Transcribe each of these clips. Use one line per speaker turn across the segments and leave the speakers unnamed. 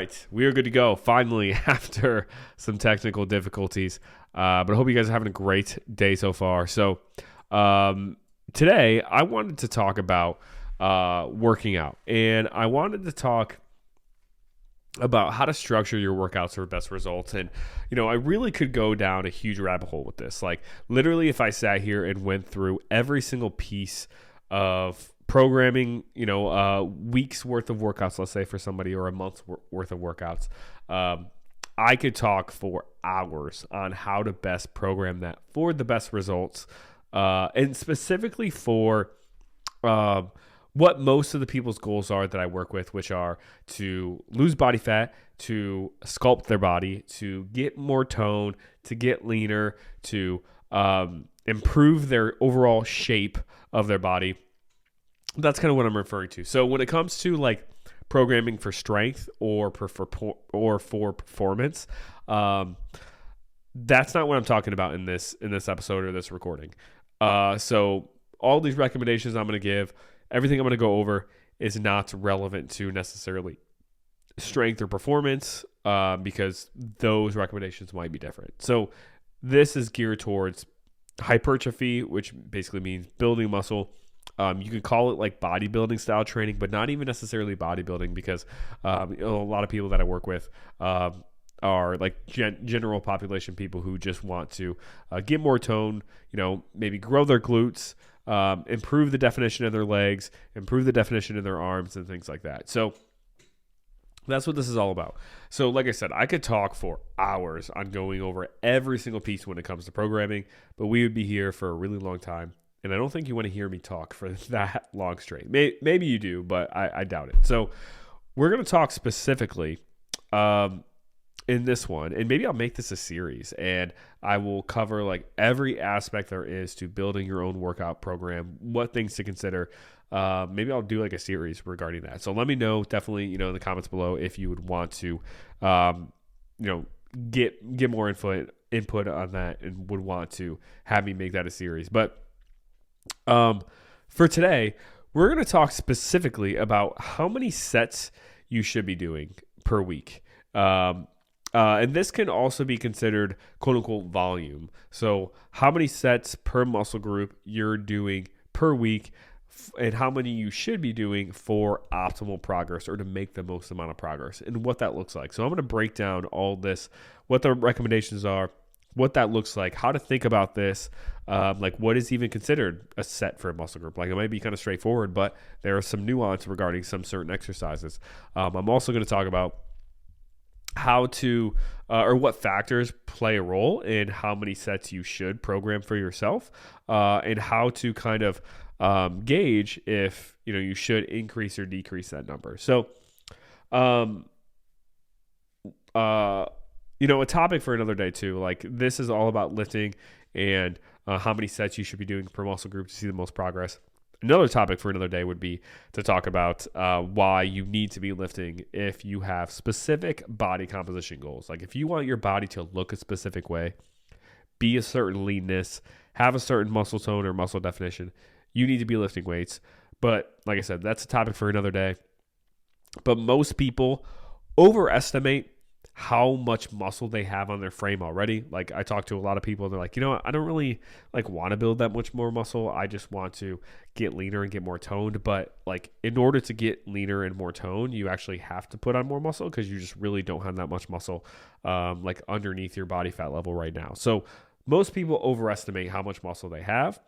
right, we are good to go finally after some technical difficulties. But I hope you guys are having a great day so far. So today I wanted to talk about working out, and I wanted to talk about how to structure your workouts for best results. And, I really could go down a huge rabbit hole with this. Like, literally, if I sat here and went through every single piece of programming, weeks worth of workouts, let's say for somebody, or a month's worth of workouts, I could talk for hours on how to best program that for the best results, and specifically for what most of the people's goals are that I work with, which are to lose body fat, to sculpt their body, to get more tone, to get leaner, to improve their overall shape of their body. That's kind of what I'm referring to. So when it comes to like programming for strength or for performance, that's not what I'm talking about in this episode or this recording. So all these recommendations I'm going to give, everything I'm going to go over is not relevant to necessarily strength or performance, because those recommendations might be different. So this is geared towards hypertrophy, which basically means building muscle. You could call it like bodybuilding style training, but not even necessarily bodybuilding, because a lot of people that I work with are like general population people who just want to get more tone, maybe grow their glutes, improve the definition of their legs, improve the definition of their arms, and things like that. So that's what this is all about. So like I said, I could talk for hours on going over every single piece when it comes to programming, but we would be here for a really long time. And I don't think you want to hear me talk for that long straight. Maybe you do, but I doubt it. So we're going to talk specifically in this one, and maybe I'll make this a series, and I will cover like every aspect there is to building your own workout program, what things to consider. Maybe I'll do like a series regarding that. So let me know definitely, in the comments below if you would want to, get more input on that and would want to have me make that a series. But for today, we're going to talk specifically about how many sets you should be doing per week. And this can also be considered quote unquote volume. So how many sets per muscle group you're doing per week, and how many you should be doing for optimal progress, or to make the most amount of progress, and what that looks like. So I'm going to break down all this, what the recommendations are, what that looks like, how to think about this, like what is even considered a set for a muscle group. Like, it might be kind of straightforward, but there are some nuance regarding some certain exercises. I'm also going to talk about how to or what factors play a role in how many sets you should program for yourself, and how to kind of gauge if you should increase or decrease that number. So a topic for another day too. Like, this is all about lifting and how many sets you should be doing per muscle group to see the most progress. Another topic for another day would be to talk about why you need to be lifting if you have specific body composition goals. Like, if you want your body to look a specific way, be a certain leanness, have a certain muscle tone or muscle definition, you need to be lifting weights. But like I said, that's a topic for another day. But most people overestimate how much muscle they have on their frame already. Like, I talk to a lot of people, they're like, I don't really like want to build that much more muscle. I just want to get leaner and get more toned. But like, in order to get leaner and more toned, you actually have to put on more muscle, because you just really don't have that much muscle like underneath your body fat level right now. So most people overestimate how much muscle they have.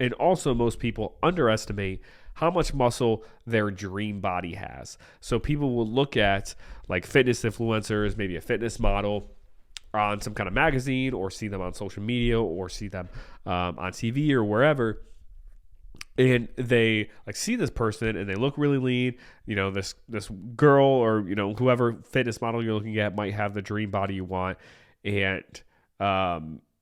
And also, most people underestimate how much muscle their dream body has. So people will look at like fitness influencers, maybe a fitness model on some kind of magazine, or see them on social media, or see them on TV or wherever. And they like see this person and they look really lean. This girl, or whoever fitness model you're looking at might have the dream body you want. And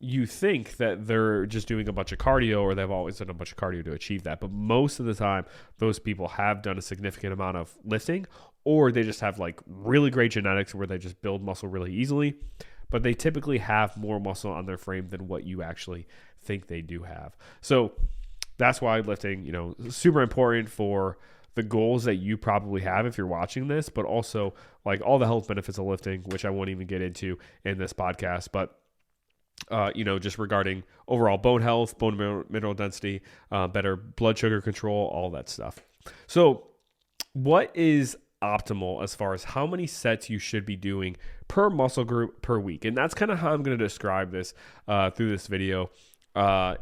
you think that they're just doing a bunch of cardio, or they've always done a bunch of cardio to achieve that. But most of the time, those people have done a significant amount of lifting, or they just have like really great genetics where they just build muscle really easily. But they typically have more muscle on their frame than what you actually think they do have. So that's why lifting, is super important for the goals that you probably have if you're watching this, but also like all the health benefits of lifting, which I won't even get into in this podcast. But just regarding overall bone health, bone mineral density, better blood sugar control, all that stuff. So what is optimal as far as how many sets you should be doing per muscle group per week? And that's kind of how I'm going to describe this through this video,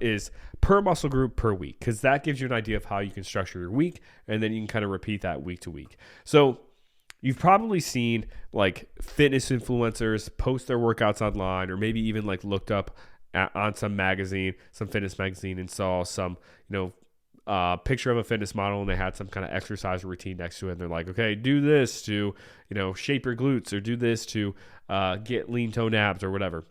is per muscle group per week, because that gives you an idea of how you can structure your week, and then you can kind of repeat that week to week. So you've probably seen like fitness influencers post their workouts online, or maybe even like looked up on some magazine, some fitness magazine, and saw some, picture of a fitness model, and they had some kind of exercise routine next to it. And they're like, okay, do this to, shape your glutes, or do this to get lean tone abs or whatever.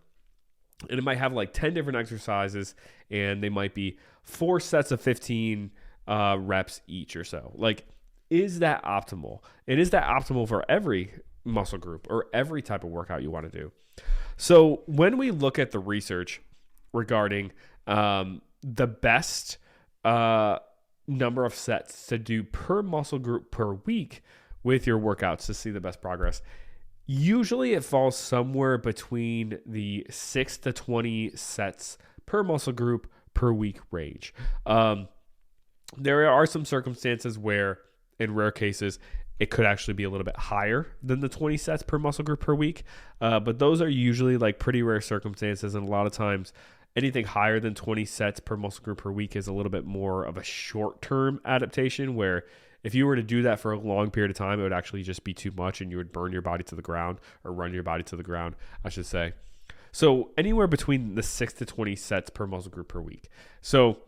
And it might have like 10 different exercises, and they might be 4 sets of 15 reps each or so. Like, is that optimal? And is that optimal for every muscle group or every type of workout you want to do? So when we look at the research regarding the best number of sets to do per muscle group per week with your workouts to see the best progress, usually it falls somewhere between the 6 to 20 sets per muscle group per week range. There are some circumstances where, in rare cases, it could actually be a little bit higher than the 20 sets per muscle group per week. But those are usually like pretty rare circumstances. And a lot of times anything higher than 20 sets per muscle group per week is a little bit more of a short-term adaptation, where if you were to do that for a long period of time, it would actually just be too much, and you would burn your body to the ground, or run your body to the ground, I should say. So anywhere between the 6 to 20 sets per muscle group per week. So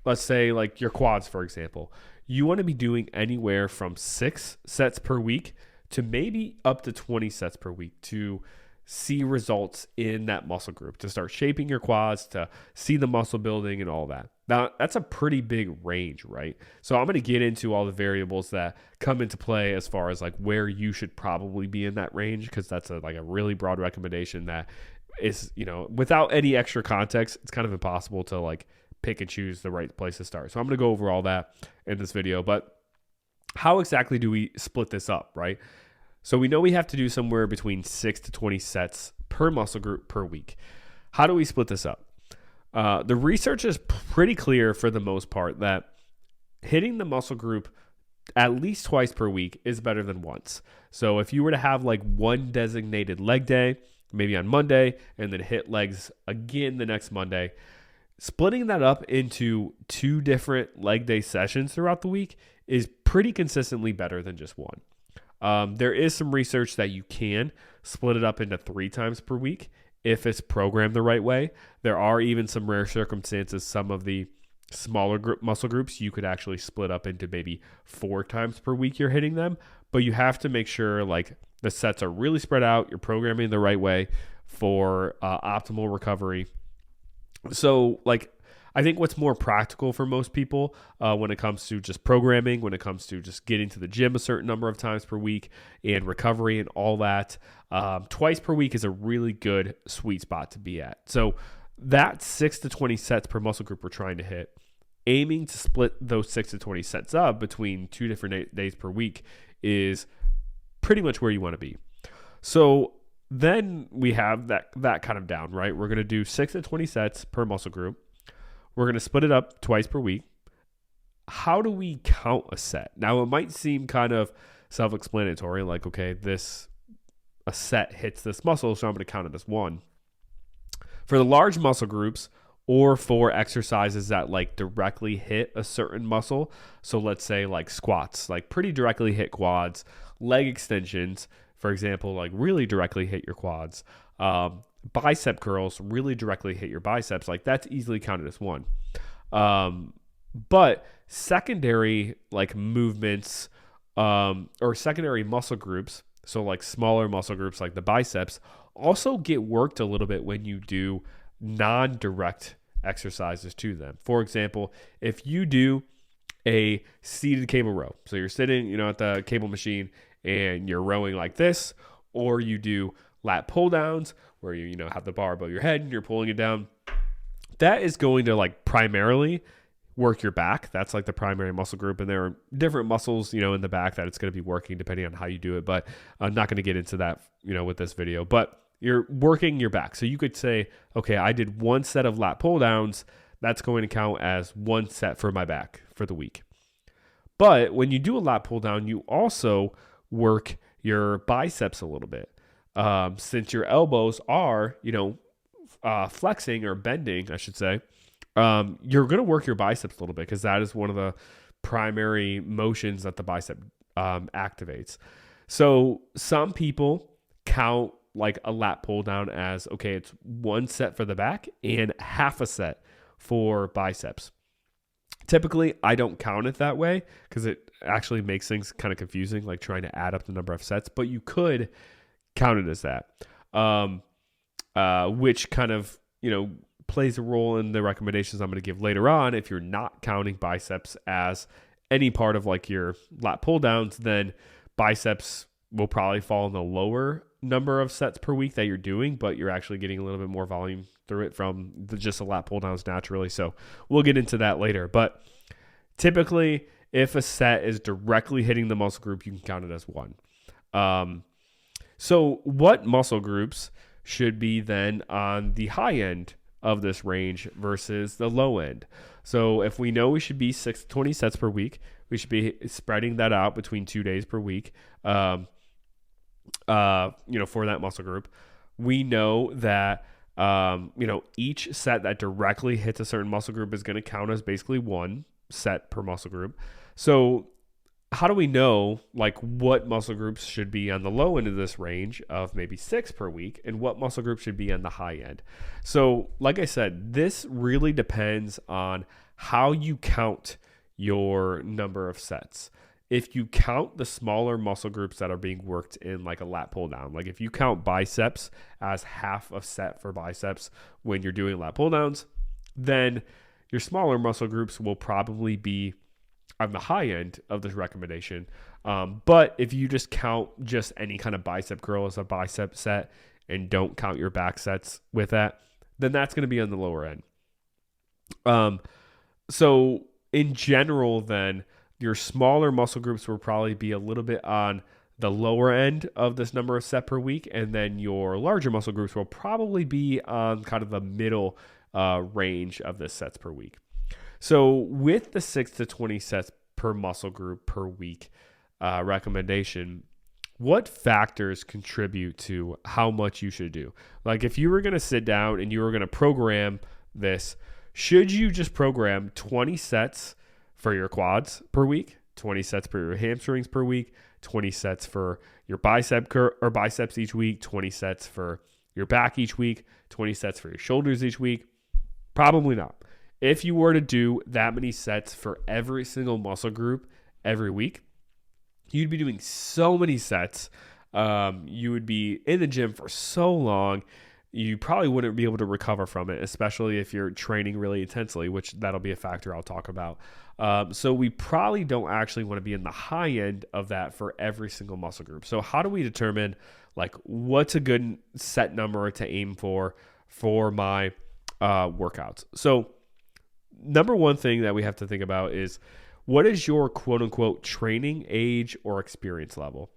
let's say like your quads, for example. You want to be doing anywhere from 6 sets per week to maybe up to 20 sets per week to see results in that muscle group, to start shaping your quads, to see the muscle building and all that. Now, that's a pretty big range, right? So I'm going to get into all the variables that come into play as far as like where you should probably be in that range, because that's a really broad recommendation that is, without any extra context, it's kind of impossible to like pick and choose the right place to start. So I'm going to go over all that in this video, but how exactly do we split this up, right? So we know we have to do somewhere between 6 to 20 sets per muscle group per week. How do we split this up? The research is pretty clear for the most part that hitting the muscle group at least twice per week is better than once. So if you were to have like one designated leg day, maybe on Monday, and then hit legs again the next Monday, splitting that up into 2 different leg day sessions throughout the week is pretty consistently better than just one. There is some research that you can split it up into 3 times per week if it's programmed the right way. There are even some rare circumstances, some of the smaller muscle groups, you could actually split up into maybe 4 times per week you're hitting them. But you have to make sure like the sets are really spread out, you're programming the right way for optimal recovery. So like, I think what's more practical for most people when it comes to just programming, when it comes to just getting to the gym a certain number of times per week and recovery and all that, twice per week is a really good sweet spot to be at. So that 6 to 20 sets per muscle group we're trying to hit, aiming to split those 6 to 20 sets up between 2 different days per week is pretty much where you want to be. So then we have that kind of down, right? We're going to do 6 to 20 sets per muscle group. We're going to split it up twice per week. How do we count a set? Now, it might seem kind of self-explanatory, like, okay, a set hits this muscle, so I'm going to count it as 1. For the large muscle groups, or for exercises that like directly hit a certain muscle, so let's say like squats, like pretty directly hit quads, leg extensions, for example, like really directly hit your quads, bicep curls really directly hit your biceps, like that's easily counted as 1. But secondary like movements or secondary muscle groups, so like smaller muscle groups like the biceps, also get worked a little bit when you do non-direct exercises to them. For example, if you do a seated cable row, so you're sitting at the cable machine and you're rowing like this, or you do lat pull downs where you have the bar above your head and you're pulling it down, that is going to like primarily work your back. That's like the primary muscle group. And there are different muscles, in the back that it's going to be working depending on how you do it. But I'm not going to get into that, with this video. But you're working your back. So you could say, okay, I did one set of lat pull downs. That's going to count as one set for my back for the week. But when you do a lat pull down, you also work your biceps a little bit. Since your elbows are, flexing or bending, I should say, you're going to work your biceps a little bit because that is one of the primary motions that the bicep activates. So some people count like a lat pull down as, okay, it's one set for the back and half a set for biceps. Typically, I don't count it that way because it actually makes things kind of confusing, like trying to add up the number of sets, but you could count it as that, which kind of, plays a role in the recommendations I'm going to give later on. If you're not counting biceps as any part of like your lat pull downs, then biceps will probably fall in the lower number of sets per week that you're doing, but you're actually getting a little bit more volume through it from just the lat pull downs naturally. So we'll get into that later. But typically, if a set is directly hitting the muscle group, you can count it as one. So what muscle groups should be then on the high end of this range versus the low end? So if we know we should be 6 to 20 sets per week, we should be spreading that out between 2 days per week, for that muscle group. We know that, each set that directly hits a certain muscle group is going to count as basically one set per muscle group. So how do we know like what muscle groups should be on the low end of this range of maybe 6 per week and what muscle groups should be on the high end? So like I said, this really depends on how you count your number of sets. If you count the smaller muscle groups that are being worked in like a lat pull down, like if you count biceps as half a set for biceps when you're doing lat pull downs, then your smaller muscle groups will probably be on the high end of this recommendation. But if you just count just any kind of bicep curl as a bicep set and don't count your back sets with that, then that's going to be on the lower end. So in general, then your smaller muscle groups will probably be a little bit on the lower end of this number of set per week. And then your larger muscle groups will probably be on kind of the middle range of the sets per week. So with the 6 to 20 sets per muscle group per week recommendation, what factors contribute to how much you should do? Like if you were going to sit down and you were going to program this, should you just program 20 sets for your quads per week, 20 sets for your hamstrings per week, 20 sets for your biceps each week, 20 sets for your back each week, 20 sets for your shoulders each week? Probably not. If you were to do that many sets for every single muscle group every week, you'd be doing so many sets. You would be in the gym for so long. You probably wouldn't be able to recover from it, especially if you're training really intensely, which that'll be a factor I'll talk about. So we probably don't actually want to be in the high end of that for every single muscle group. So how do we determine like what's a good set number to aim for my workouts? So number one thing that we have to think about is what is your quote unquote training age or experience level?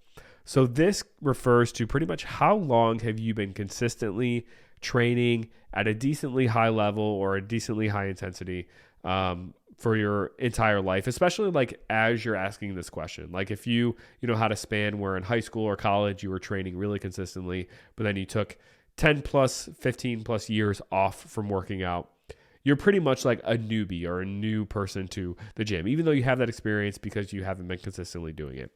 So this refers to pretty much how long have you been consistently training at a decently high level or a decently high intensity for your entire life, especially like as you're asking this question. Like if you had a span where in high school or college you were training really consistently, but then you took 10 plus, 15 plus years off from working out, you're pretty much like a newbie or a new person to the gym, even though you have that experience because you haven't been consistently doing it.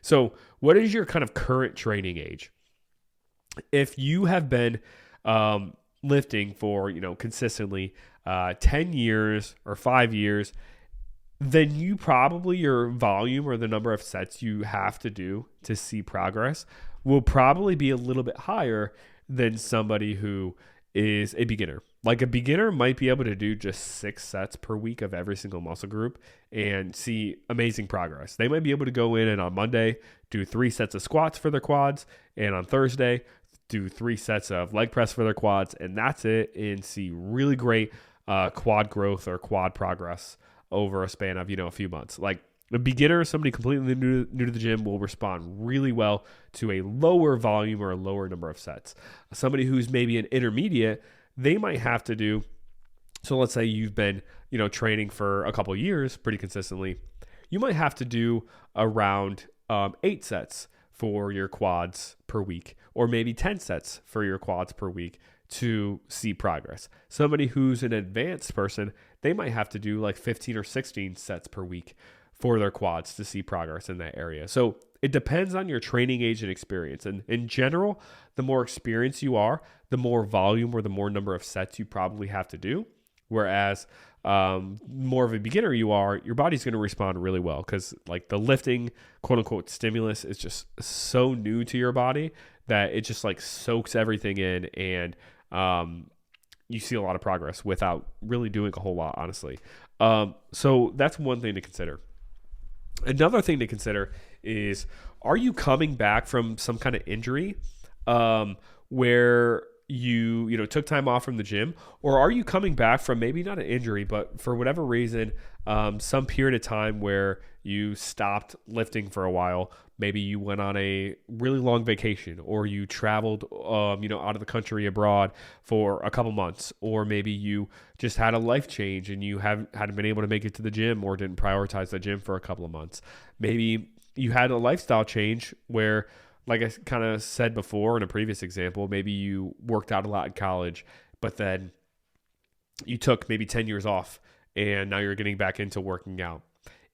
So what is your kind of current training age? If you have been lifting for, consistently 10 years or 5 years, then you probably, your volume or the number of sets you have to do to see progress will probably be a little bit higher than somebody who is a beginner. Like a beginner might be able to do just 6 sets per week of every single muscle group and see amazing progress. They might be able to go in and on Monday do 3 sets of squats for their quads, and on Thursday do 3 sets of leg press for their quads, and that's it, and see really great quad growth or quad progress over a span of, a few months. Like a beginner, somebody completely new to the gym will respond really well to a lower volume or a lower number of sets. Somebody who's maybe an intermediate, they might have to do, so let's say you've been, training for a couple of years pretty consistently. You might have to do around 8 sets for your quads per week, or maybe 10 sets for your quads per week to see progress. Somebody who's an advanced person, they might have to do like 15 or 16 sets per week for their quads to see progress in that area. So it depends on your training age and experience. And in general, the more experienced you are, the more volume or the more number of sets you probably have to do. Whereas more of a beginner you are, your body's going to respond really well because like the lifting, quote unquote, stimulus is just so new to your body that it just like soaks everything in, and you see a lot of progress without really doing a whole lot, honestly. So that's one thing to consider. Another thing to consider is, are you coming back from some kind of injury where you took time off from the gym, or are you coming back from maybe not an injury, but for whatever reason, some period of time where you stopped lifting for a while? Maybe you went on a really long vacation, or you traveled, out of the country abroad for a couple months, or maybe you just had a life change and you hadn't been able to make it to the gym or didn't prioritize the gym for a couple of months. Maybe you had a lifestyle change where, like I kind of said before in a previous example, maybe you worked out a lot in college, but then you took maybe 10 years off and now you're getting back into working out.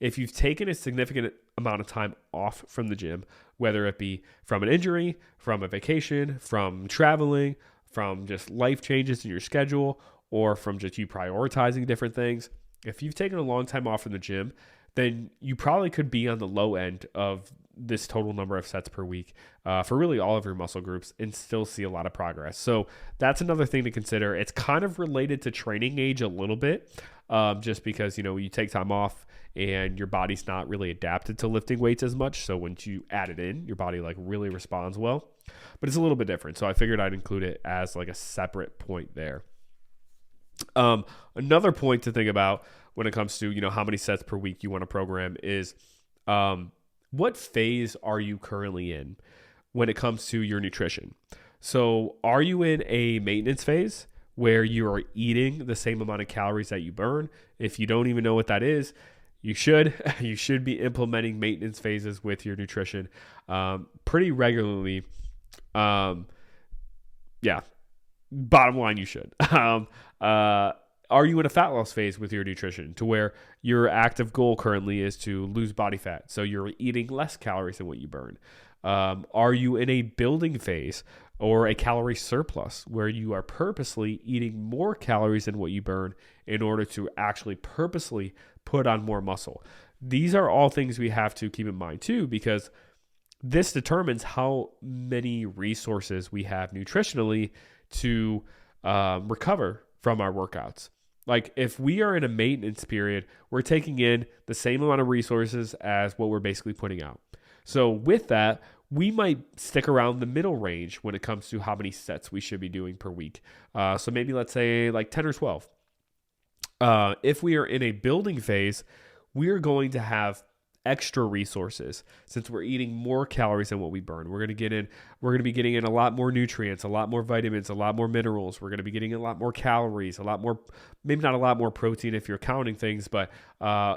If you've taken a significant amount of time off from the gym, whether it be from an injury, from a vacation, from traveling, from just life changes in your schedule, or from just you prioritizing different things, if you've taken a long time off from the gym, then you probably could be on the low end of this total number of sets per week for really all of your muscle groups and still see a lot of progress. So that's another thing to consider. It's kind of related to training age a little bit, just because, you take time off and your body's not really adapted to lifting weights as much. So once you add it in, your body like really responds well, but it's a little bit different. So I figured I'd include it as like a separate point there. Another point to think about when it comes to, how many sets per week you want to program is, what phase are you currently in when it comes to your nutrition? So are you in a maintenance phase where you are eating the same amount of calories that you burn? If you don't even know what that is, you should be implementing maintenance phases with your nutrition pretty regularly. Bottom line, you should. Are you in a fat loss phase with your nutrition to where your active goal currently is to lose body fat? So you're eating less calories than what you burn. Are you in a building phase or a calorie surplus where you are purposely eating more calories than what you burn in order to actually purposely put on more muscle? These are all things we have to keep in mind too, because this determines how many resources we have nutritionally to recover from our workouts. Like if we are in a maintenance period, we're taking in the same amount of resources as what we're basically putting out. So with that, we might stick around the middle range when it comes to how many sets we should be doing per week. So maybe let's say like 10 or 12. If we are in a building phase, we are going to have extra resources since we're eating more calories than what we burn. We're going to be getting in a lot more nutrients, a lot more vitamins, a lot more minerals. We're going to be getting a lot more calories, a lot more, maybe not a lot more protein if you're counting things, but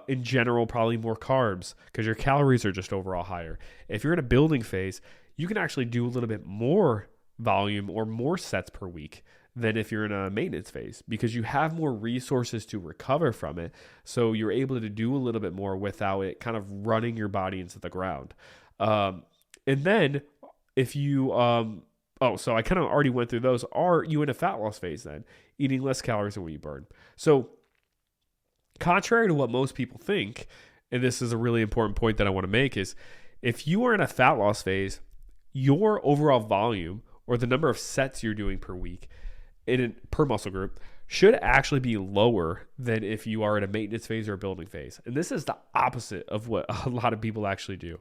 in general, probably more carbs because your calories are just overall higher. If you're in a building phase, you can actually do a little bit more volume or more sets per week than if you're in a maintenance phase because you have more resources to recover from it. So you're able to do a little bit more without it kind of running your body into the ground. And then if you, so I kind of already went through those. Are you in a fat loss phase then? Eating less calories than what you burn. So contrary to what most people think, and this is a really important point that I want to make, is if you are in a fat loss phase, your overall volume or the number of sets you're doing per week per muscle group should actually be lower than if you are in a maintenance phase or a building phase. And this is the opposite of what a lot of people actually do.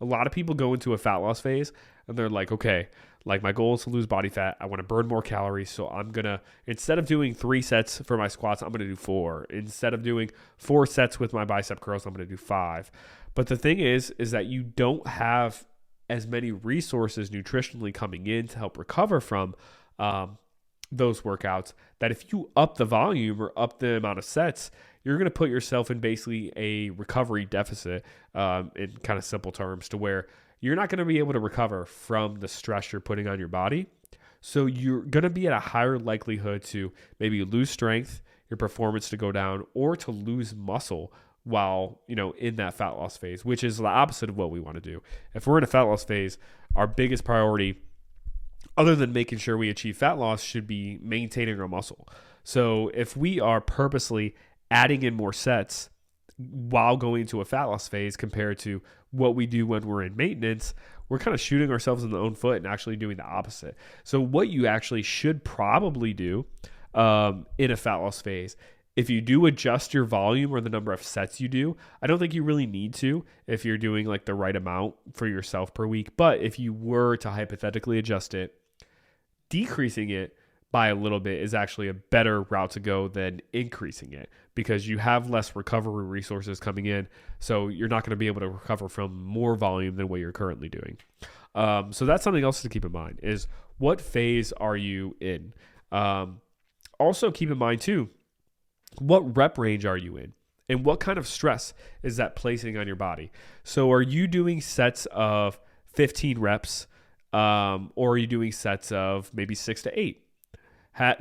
A lot of people go into a fat loss phase and they're like, okay, Like my goal is to lose body fat. I want to burn more calories. So I'm going to, instead of doing 3 sets for my squats, I'm going to do 4. Instead of doing 4 sets with my bicep curls, I'm going to do 5. But the thing is that you don't have as many resources nutritionally coming in to help recover from those workouts, that if you up the volume or up the amount of sets, you're going to put yourself in basically a recovery deficit, in kind of simple terms, to where you're not going to be able to recover from the stress you're putting on your body. So you're going to be at a higher likelihood to maybe lose strength, your performance to go down, or to lose muscle while, in that fat loss phase, which is the opposite of what we want to do. If we're in a fat loss phase, our biggest priority, other than making sure we achieve fat loss, should be maintaining our muscle. So if we are purposely adding in more sets while going into a fat loss phase compared to what we do when we're in maintenance, we're kind of shooting ourselves in the own foot and actually doing the opposite. So what you actually should probably do in a fat loss phase, if you do adjust your volume or the number of sets you do, I don't think you really need to if you're doing like the right amount for yourself per week. But if you were to hypothetically adjust it, decreasing it by a little bit is actually a better route to go than increasing it, because you have less recovery resources coming in. So you're not going to be able to recover from more volume than what you're currently doing. So that's something else to keep in mind, is what phase are you in? Also keep in mind too, what rep range are you in? And what kind of stress is that placing on your body? So are you doing sets of 15 reps, or are you doing sets of maybe 6 to 8?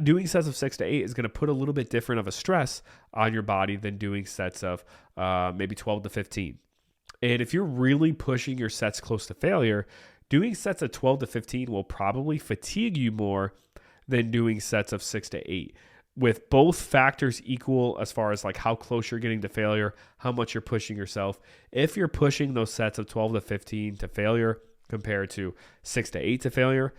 Doing sets of 6 to 8 is going to put a little bit different of a stress on your body than doing sets of maybe 12 to 15. And if you're really pushing your sets close to failure, doing sets of 12 to 15 will probably fatigue you more than doing sets of 6 to 8. With both factors equal as far as like how close you're getting to failure, how much you're pushing yourself. If you're pushing those sets of 12 to 15 to failure compared to 6 to 8 to failure,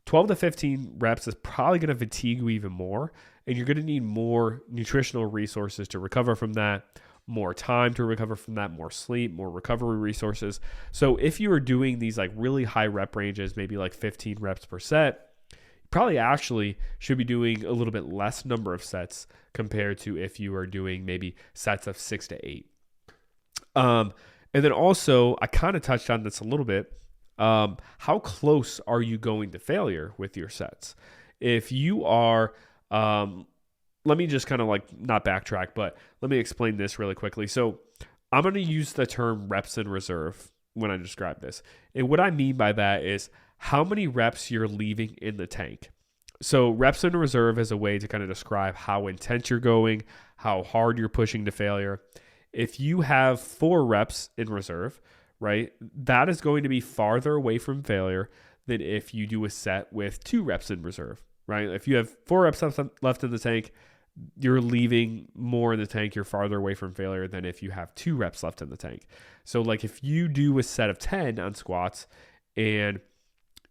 12 to 15 reps is probably going to fatigue you even more, and you're going to need more nutritional resources to recover from that, more time to recover from that, more sleep, more recovery resources. So if you are doing these like really high rep ranges, maybe like 15 reps per set, you probably actually should be doing a little bit less number of sets compared to if you are doing maybe sets of 6 to 8. And then also, I kind of touched on this a little bit. How close are you going to failure with your sets? If you are, let me just kind of like not backtrack, but let me explain this really quickly. So I'm going to use the term reps in reserve when I describe this. And what I mean by that is how many reps you're leaving in the tank. So reps in reserve is a way to kind of describe how intense you're going, how hard you're pushing to failure. If you have 4 reps in reserve, right, that is going to be farther away from failure than if you do a set with 2 reps in reserve, right? If you have 4 reps left in the tank, you're leaving more in the tank, you're farther away from failure than if you have 2 reps left in the tank. So like if you do a set of 10 on squats and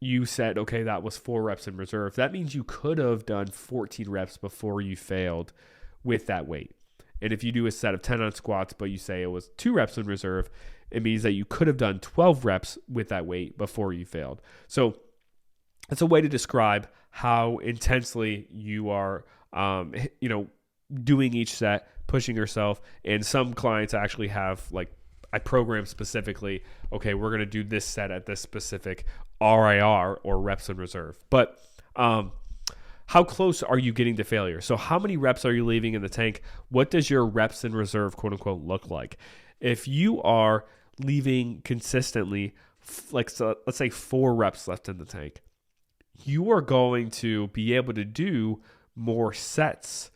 you said, okay, that was 4 reps in reserve, that means you could have done 14 reps before you failed with that weight. And if you do a set of 10 on squats, but you say it was 2 reps in reserve, it means that you could have done 12 reps with that weight before you failed. So it's a way to describe how intensely you are, doing each set, pushing yourself. And some clients actually have like, I program specifically, okay, we're going to do this set at this specific RIR or reps in reserve. But how close are you getting to failure? So how many reps are you leaving in the tank? What does your reps in reserve, quote unquote, look like? If you are leaving consistently, let's say 4 reps left in the tank, you are going to be able to do more sets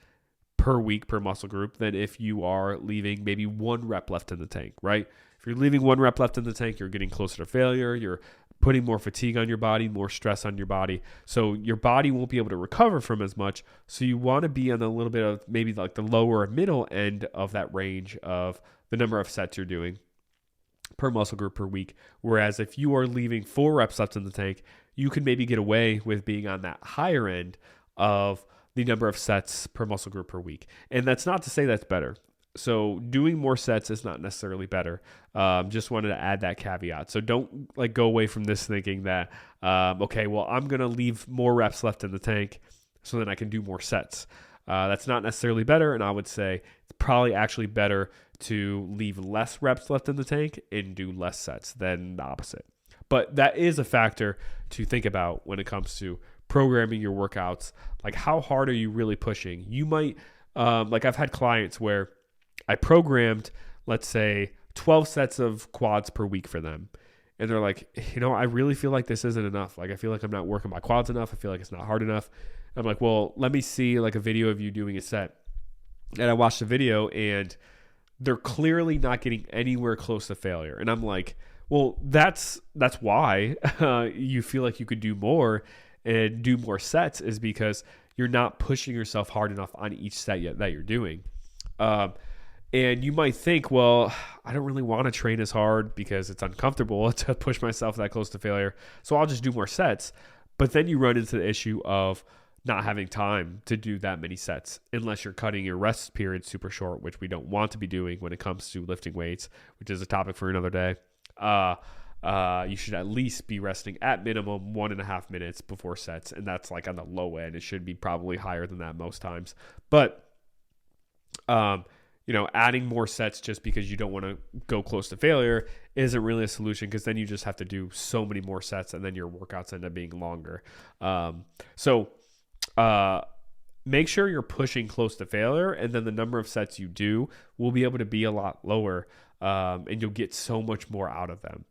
per week per muscle group than if you are leaving maybe 1 rep left in the tank, right? If you're leaving 1 rep left in the tank, you're getting closer to failure. You're putting more fatigue on your body, more stress on your body. So your body won't be able to recover from as much. So you want to be on a little bit of maybe like the lower middle end of that range of the number of sets you're doing per muscle group per week. Whereas if you are leaving 4 reps left in the tank, you can maybe get away with being on that higher end of the number of sets per muscle group per week. And that's not to say that's better. So doing more sets is not necessarily better. Just wanted to add that caveat. So don't like go away from this thinking that, okay, well, I'm going to leave more reps left in the tank so then I can do more sets. That's not necessarily better. And I would say it's probably actually better to leave less reps left in the tank and do less sets than the opposite. But that is a factor to think about when it comes to programming your workouts. Like, how hard are you really pushing? You might, like I've had clients where I programmed, let's say, 12 sets of quads per week for them. And they're like, I really feel like this isn't enough. Like, I feel like I'm not working my quads enough. I feel like it's not hard enough. I'm like, well, let me see like a video of you doing a set. And I watched the video and they're clearly not getting anywhere close to failure. And I'm like, well, that's why you feel like you could do more and do more sets, is because you're not pushing yourself hard enough on each set yet that you're doing. And you might think, well, I don't really want to train as hard because it's uncomfortable to push myself that close to failure, so I'll just do more sets. But then you run into the issue of not having time to do that many sets unless you're cutting your rest period super short, which we don't want to be doing when it comes to lifting weights, which is a topic for another day. You should at least be resting at minimum 1.5 minutes before sets, and that's like on the low end. It should be probably higher than that most times. But adding more sets just because you don't want to go close to failure isn't really a solution, because then you just have to do so many more sets and then your workouts end up being longer. So make sure you're pushing close to failure, and then the number of sets you do will be able to be a lot lower, and you'll get so much more out of them.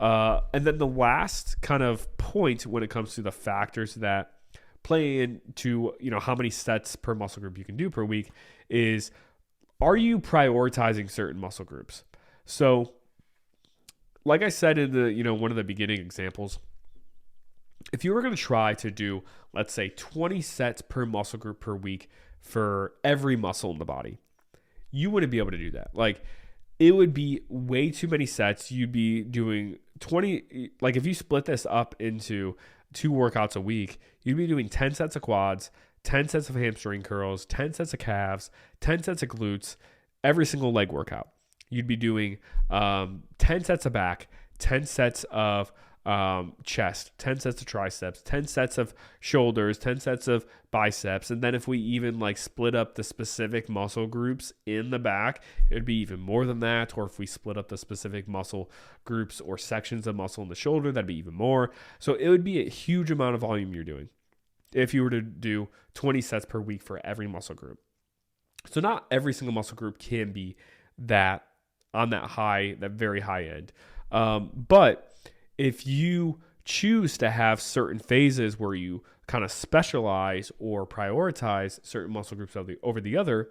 And then the last kind of point when it comes to the factors that play into, how many sets per muscle group you can do per week is, are you prioritizing certain muscle groups? So like I said in the, one of the beginning examples, if you were going to try to do, let's say 20 sets per muscle group per week for every muscle in the body, you wouldn't be able to do that. Like, it would be way too many sets. You'd be doing 20, like if you split this up into 2 workouts a week, you'd be doing 10 sets of quads, 10 sets of hamstring curls, 10 sets of calves, 10 sets of glutes, every single leg workout. You'd be doing 10 sets of back, 10 sets of chest, 10 sets of triceps, 10 sets of shoulders, 10 sets of biceps. And then if we even like split up the specific muscle groups in the back, it would be even more than that. Or if we split up the specific muscle groups or sections of muscle in the shoulder, that'd be even more. So it would be a huge amount of volume you're doing if you were to do 20 sets per week for every muscle group. So not every single muscle group can be that on that very high end. But if you choose to have certain phases where you kind of specialize or prioritize certain muscle groups over the other,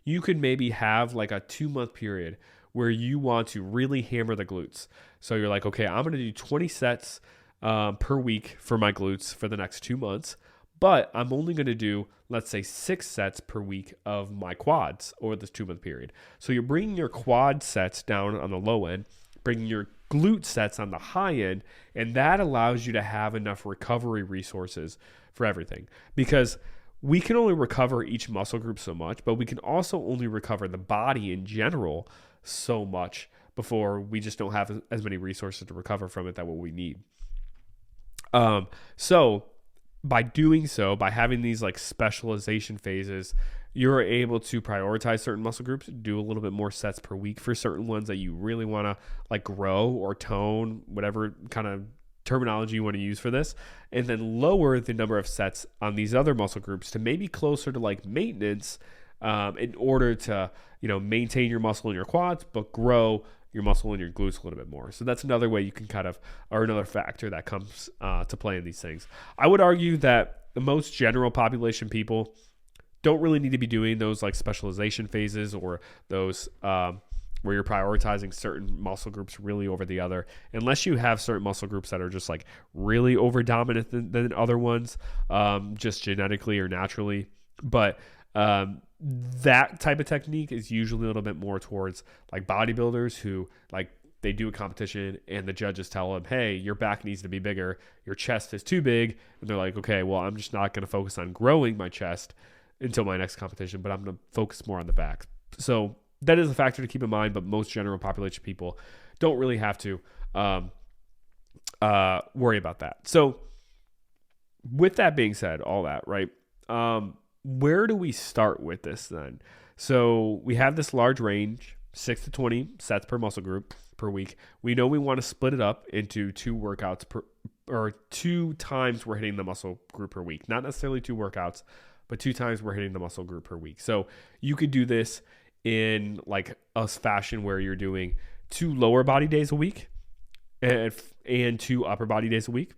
you could maybe have like a 2-month period where you want to really hammer the glutes. So you're like, okay, I'm going to do 20 sets per week for my glutes for the next 2 months, but I'm only going to do, let's say, 6 sets per week of my quads over this 2-month period. So you're bringing your quad sets down on the low end, bringing your glute sets on the high end, and that allows you to have enough recovery resources for everything, because we can only recover each muscle group so much, but we can also only recover the body in general so much before we just don't have as many resources to recover from it that what we need. So by doing so, by having these like specialization phases, you're able to prioritize certain muscle groups, do a little bit more sets per week for certain ones that you really want to like grow or tone, whatever kind of terminology you want to use for this, and then lower the number of sets on these other muscle groups to maybe closer to like maintenance, in order to, maintain your muscle in your quads, but grow your muscle in your glutes a little bit more. So that's another way you can or another factor that comes to play in these things. I would argue that the most general population people don't really need to be doing those like specialization phases or those where you're prioritizing certain muscle groups really over the other, unless you have certain muscle groups that are just like really over dominant than other ones, just genetically or naturally. But that type of technique is usually a little bit more towards like bodybuilders who like they do a competition and the judges tell them, hey, your back needs to be bigger, your chest is too big. And they're like, okay, well, I'm just not going to focus on growing my chest until my next competition, but I'm going to focus more on the back. So that is a factor to keep in mind, but most general population people don't really have to worry about that. So with that being said, all that, right? Where do we start with this then? So we have this large range, 6 to 20 sets per muscle group per week. We know we want to split it up into 2 workouts or 2 times we're hitting the muscle group per week. Not necessarily 2 workouts, but 2 times we're hitting the muscle group per week. So you could do this in like a fashion where you're doing 2 lower body days a week and 2 upper body days a week.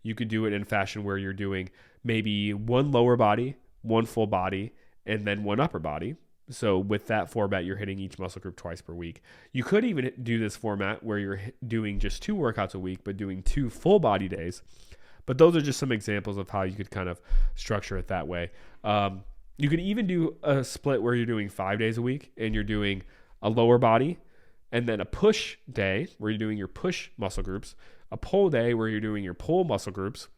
You could do it in a fashion where you're doing maybe 1 lower body, 1 full body, and then 1 upper body. So with that format, you're hitting each muscle group twice per week. You could even do this format where you're doing just 2 workouts a week, but doing 2 full body days. But those are just some examples of how you could kind of structure it that way. You could even do a split where you're doing 5 days a week and you're doing a lower body and then a push day where you're doing your push muscle groups, a pull day where you're doing your pull muscle groups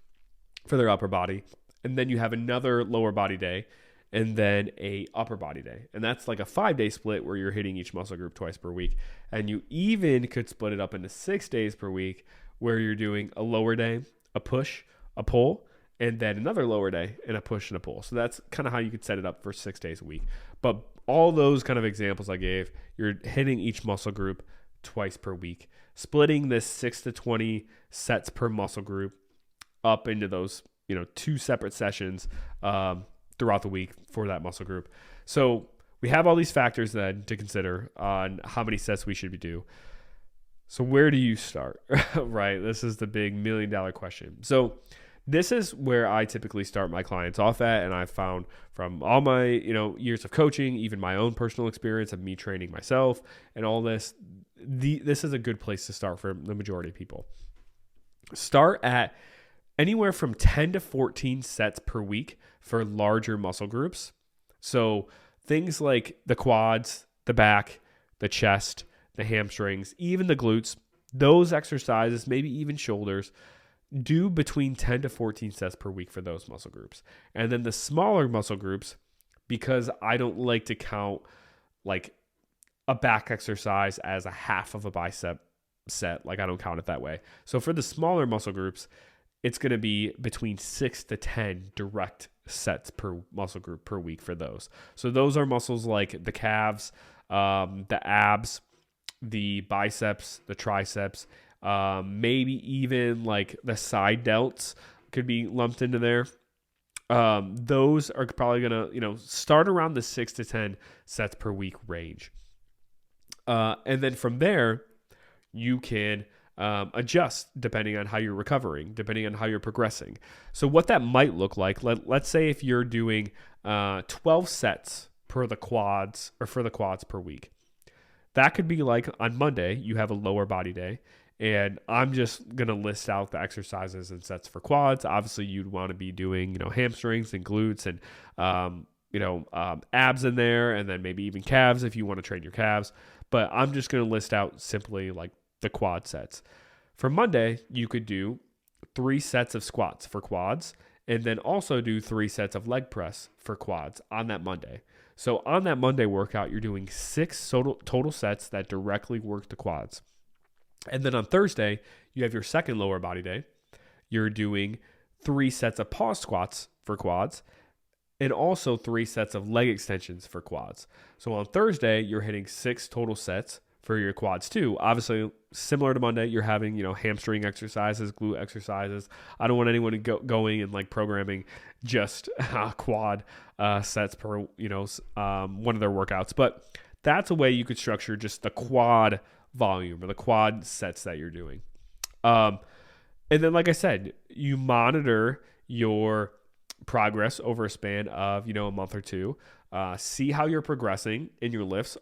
for their upper body, and then you have another lower body day and then a upper body day. And that's like a 5-day split where you're hitting each muscle group twice per week. And you even could split it up into 6 days per week where you're doing a lower day, a push, a pull, and then another lower day and a push and a pull. So that's kind of how you could set it up for 6 days a week. But all those kind of examples I gave, you're hitting each muscle group twice per week, splitting this 6 to 20 sets per muscle group up into those, 2 separate sessions throughout the week for that muscle group. So we have all these factors then to consider on how many sets we should do. So where do you start, right? This is the big $1 million question. So this is where I typically start my clients off at, and I've found from all my years of coaching, even my own personal experience of me training myself and all this, this is a good place to start for the majority of people. Start at anywhere from 10 to 14 sets per week for larger muscle groups. So things like the quads, the back, the chest, the hamstrings, even the glutes, those exercises, maybe even shoulders, do between 10 to 14 sets per week for those muscle groups. And then the smaller muscle groups, because I don't like to count like a back exercise as a half of a bicep set, like I don't count it that way. So for the smaller muscle groups, it's going to be between 6 to 10 direct sets per muscle group per week for those. So those are muscles like the calves, the abs, the biceps, the triceps, maybe even like the side delts could be lumped into there. Those are probably going to, start around the 6 to 10 sets per week range. And then from there, you can adjust depending on how you're recovering, depending on how you're progressing. So what that might look like, let's say if you're doing 12 sets for the quads per week. That could be like on Monday, you have a lower body day, and I'm just going to list out the exercises and sets for quads. Obviously, you'd want to be doing, hamstrings and glutes and, abs in there, and then maybe even calves if you want to train your calves. But I'm just going to list out simply like the quad sets. For Monday, you could do 3 sets of squats for quads, and then also do 3 sets of leg press for quads on that Monday. So on that Monday workout, you're doing 6 total sets that directly work the quads. And then on Thursday, you have your second lower body day. You're doing 3 sets of pause squats for quads and also 3 sets of leg extensions for quads. So on Thursday, you're hitting 6 total sets for your quads too. Obviously, similar to Monday, you're having, hamstring exercises, glute exercises. I don't want anyone to going and like programming just quad sets per, one of their workouts. But that's a way you could structure just the quad volume or the quad sets that you're doing. And then, like I said, you monitor your progress over a span of, a month or two. See how you're progressing in your lifts.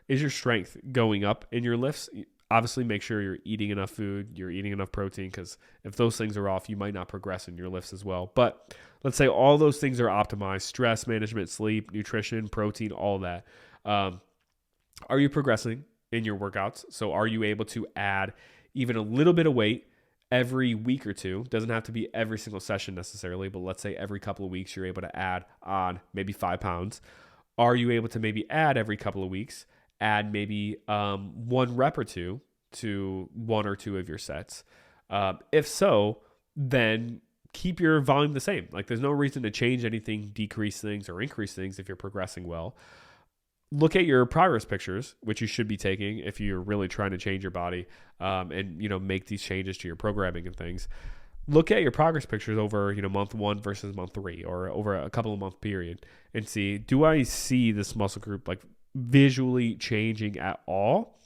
Is your strength going up in your lifts? Obviously, make sure you're eating enough food, you're eating enough protein, because if those things are off, you might not progress in your lifts as well. But let's say all those things are optimized: stress management, sleep, nutrition, protein, all that. Are you progressing in your workouts? So are you able to add even a little bit of weight every week or two? Doesn't have to be every single session necessarily, but let's say every couple of weeks you're able to add on maybe 5 pounds. Are you able to maybe add every couple of weeks, add maybe 1 rep or 2 to 1 or 2 of your sets? If so, then keep your volume the same. Like there's no reason to change anything, decrease things or increase things if you're progressing well. Look at your progress pictures, which you should be taking if you're really trying to change your body and make these changes to your programming and things. Look at your progress pictures over month 1 versus month 3 or over a couple of month period and see, do I see this muscle group like visually changing at all?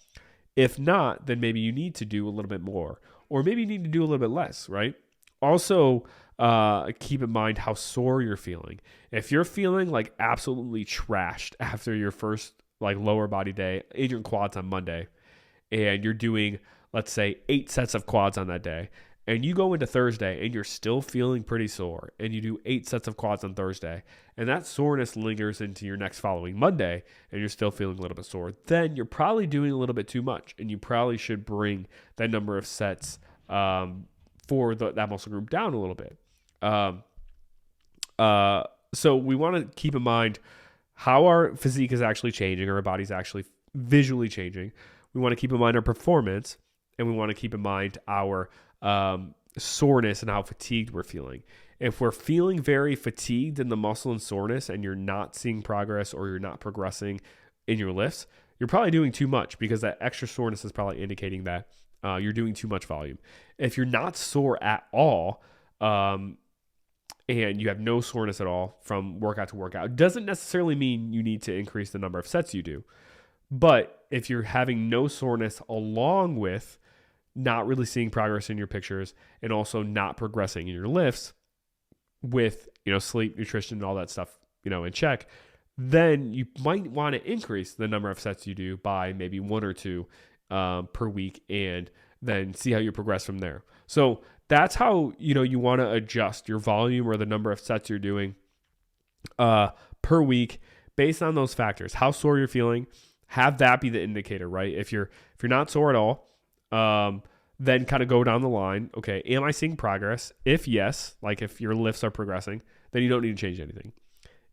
If not, then maybe you need to do a little bit more, or maybe you need to do a little bit less, right? Also, keep in mind how sore you're feeling. If you're feeling like absolutely trashed after your first like lower body day in your quads on Monday, and you're doing, let's say, 8 sets of quads on that day, and you go into Thursday and you're still feeling pretty sore, and you do 8 sets of quads on Thursday, and that soreness lingers into your next following Monday, and you're still feeling a little bit sore, then you're probably doing a little bit too much, and you probably should bring that number of sets for that muscle group down a little bit. So we want to keep in mind how our physique is actually changing, or our body's actually visually changing. We want to keep in mind our performance, and we want to keep in mind our soreness and how fatigued we're feeling. If we're feeling very fatigued in the muscle and soreness, and you're not seeing progress or you're not progressing in your lifts, you're probably doing too much, because that extra soreness is probably indicating that you're doing too much volume. If you're not sore at all, and you have no soreness at all from workout to workout, it doesn't necessarily mean you need to increase the number of sets you do. But if you're having no soreness along with not really seeing progress in your pictures, and also not progressing in your lifts with, sleep, nutrition, and all that stuff, in check, then you might want to increase the number of sets you do by maybe 1 or 2 per week, and then see how you progress from there. So that's how, you want to adjust your volume or the number of sets you're doing per week based on those factors. How sore you're feeling, have that be the indicator, right? If you're not sore at all, then kind of go down the line. Okay, am I seeing progress? If yes, like if your lifts are progressing, then you don't need to change anything.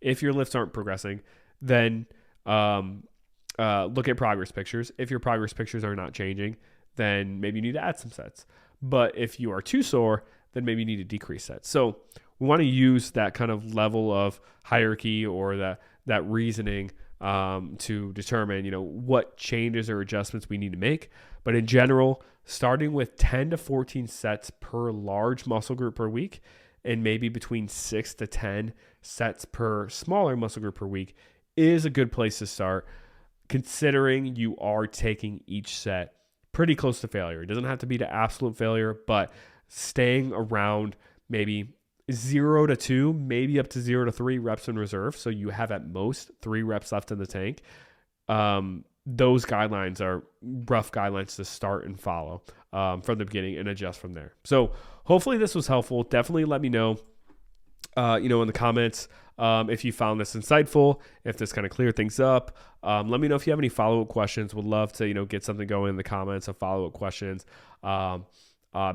If your lifts aren't progressing, then look at progress pictures. If your progress pictures are not changing, then maybe you need to add some sets. But if you are too sore, then maybe you need to decrease sets. So we want to use that kind of level of hierarchy, or that reasoning to determine, what changes or adjustments we need to make. But in general, starting with 10 to 14 sets per large muscle group per week, and maybe between 6 to 10 sets per smaller muscle group per week is a good place to start, considering you are taking each set pretty close to failure. It doesn't have to be to absolute failure, but staying around maybe 0 to 2, maybe up to 0 to 3 reps in reserve. So you have at most 3 reps left in the tank. Those guidelines are rough guidelines to start and follow from the beginning, and adjust from there. So hopefully this was helpful. Definitely let me know, in the comments, if you found this insightful, if this kind of cleared things up. Let me know if you have any follow-up questions. Would love to, get something going in the comments of follow-up questions.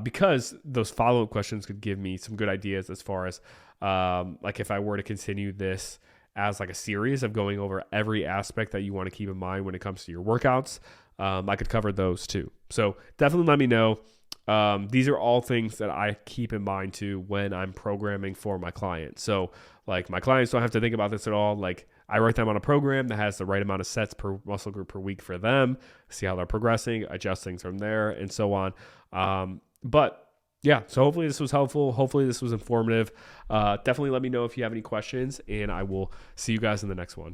Because those follow-up questions could give me some good ideas as far as like if I were to continue this as like a series of going over every aspect that you want to keep in mind when it comes to your workouts, I could cover those too. So definitely let me know. These are all things that I keep in mind too when I'm programming for my clients. So like my clients don't have to think about this at all. Like I write them on a program that has the right amount of sets per muscle group per week for them, see how they're progressing, adjust things from there, and so on. But yeah, so hopefully this was helpful. Hopefully this was informative. Definitely let me know if you have any questions, and I will see you guys in the next one.